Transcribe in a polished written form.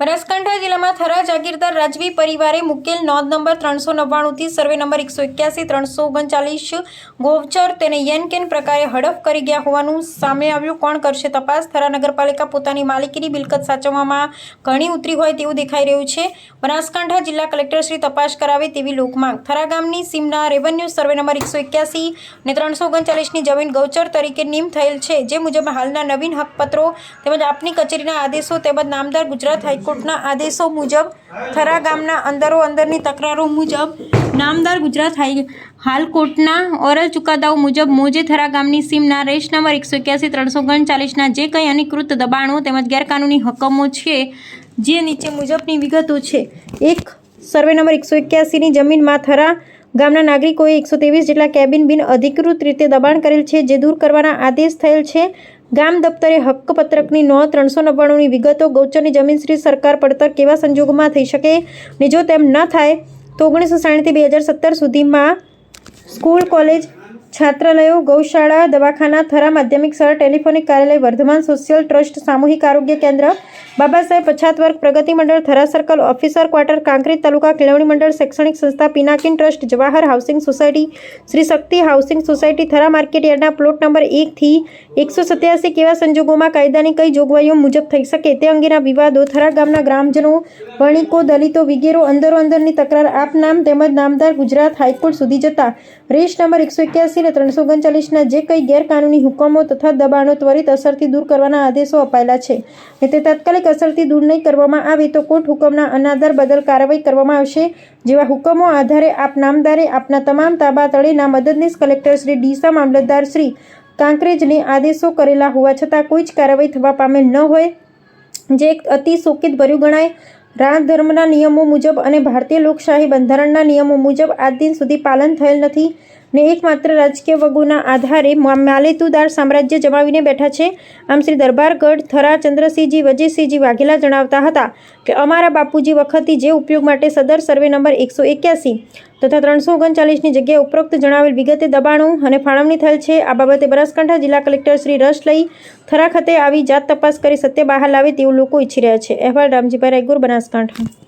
બનાસકાંઠા જિલ્લામાં થરા જાગીરદાર રાજવી પરિવારે મુકેલ નોંધ નંબર 399થી સર્વે નંબર 181 339 ગોવચર તેને યેન કેન પ્રકારે હડપ કરી ગયા હોવાનું સામે આવ્યું। કોણ કરશે તપાસ? થરા નગરપાલિકા પોતાની માલિકીની મિલકત સાચવવામાં ઘણી ઉતરી હોય તેવું દેખાઈ રહ્યું છે। બનાસકાંઠા જિલ્લા કલેક્ટર શ્રી તપાસ કરાવે તેવી લોકમાંગ। થરા ગામની સીમના રેવન્યુ સર્વે નંબર 181 અને 339ની જમીન ગૌચર તરીકે નિમ થયેલ છે, જે મુજબ હાલના નવીન હકપત્રો તેમજ આપની કચેરીના આદેશો તેમજ નામદાર ગુજરાત હાઈકોર્ટના આદેશો મુજબ થરા ગામના અંદરોઅંદરની તકરારો મુજબ નામદાર ગુજરાત હાઈકોર્ટના ઓરલ ચુકાદાઓ મુજબ મોજે થરા ગામની સીમના રેશ નંબર 181 339ના જે કંઈ અનધિકૃત દબાણો તેમજ ગેરકાનૂની હુકમો છે, જે નીચે મુજબની વિગતો છે। એક, સર્વે નંબર 181ની જમીનમાં થરા ગામના નાગરિકોએ 123 જેટલા કેબિન બિન અધિકૃત રીતે દબાણ કરેલ છે, જે દૂર કરવાના આદેશ થયેલ છે। ગામ દફતરે હક્કપત્રકની નોંધ 399ની વિગતો ગૌચરની જમીન શ્રી સરકાર પડતર કેવા સંજોગોમાં થઈ શકે ને જો તેમ ન થાય તો 1960 થી 2017 સુધીમાં સ્કૂલ, કોલેજ, છાત્રાલયો, ગૌશાળા, દવાખાના, થરા માધ્યમિક શાળા, ટેલિફોનિક કાર્યાલય, વર્ધમાન સોશિયલ ટ્રસ્ટ, સામૂહિક આરોગ્ય કેન્દ્ર, બાબા સાહેબ પછાત વર્ગ પ્રગતિ મંડળ, Thara circle, officer quarter, Kankrej taluka કેળવણી મંડળ, શૈક્ષણિક સંસ્થા Pinakin trust, Jawahar housing society, Shri Shakti housing society, Thara market યાર્ડના પ્લોટ નંબર 1 થી 187 કેવા સંજોગોમાં કાયદાની કઈ જોગવાઈઓ મુજબ થઈ શકે તે અંગેના વિવાદો થરા ગામના ગ્રામજનો, વણિકો, દલિતો વગેરે અંદરોઅંદરની તકરાર આપ નામ તેમજ નામદાર ગુજરાત હાઈકોર્ટ સુધી જતા રેશ નંબર 181 અને 339ના જે કંઈ ગેરકાનૂની હુકમો તથા દબાણો ત્વરિત અસરથી દૂર કરવાના આદેશો અપાયેલા છે ને તે તાત્કાલિક અસરથી દૂર નહીં કરવામાં આવે તો કોર્ટ હુકમના અનાદર બદલ કાર્યવાહી કરવામાં આવશે। જેવા હુકમો આધારે આપ નામદારે આપના તમામ તાબા તળેના મદદનીશ કલેક્ટર શ્રી ડીસા, મામલતદાર શ્રી કાંકરેજને આદેશો કરેલા હોવા છતાં કોઈ જ કાર્યવાહી થવા પામેલ ન હોય, જે અતિ શોકિત ભર્યું ગણાય। રાજ ધર્મના નિયમો મુજબ અને ભારતીય લોકશાહી બંધારણના નિયમો મુજબ આજ દિન સુધી પાલન થયેલ નથી ને એકમાત્ર રાજકીય વગોના આધારે માલેતુદાર સામ્રાજ્ય જમાવીને બેઠા છે। આમ શ્રી દરબારગઢ થરા ચંદ્રસિંહજી વજીરસિંહજી વાઘેલા જણાવતા હતા કે અમારા બાપુજી વખતથી જે ઉપયોગ માટે સદર સર્વે નંબર 181 તથા 339ની જગ્યાએ ઉપરોક્ત જણાવેલ વિગતે દબાણો અને ફાળવણી થયેલ છે। આ બાબતે બનાસકાંઠા જિલ્લા કલેક્ટર શ્રી રસ લઈ થરા ખાતે આવી જાત તપાસ કરી સત્ય બહાર લાવે તેવું લોકો ઈચ્છી રહ્યા છે। અહેવાલ રામજીભાઈ રાયગુર, બનાસકાંઠા।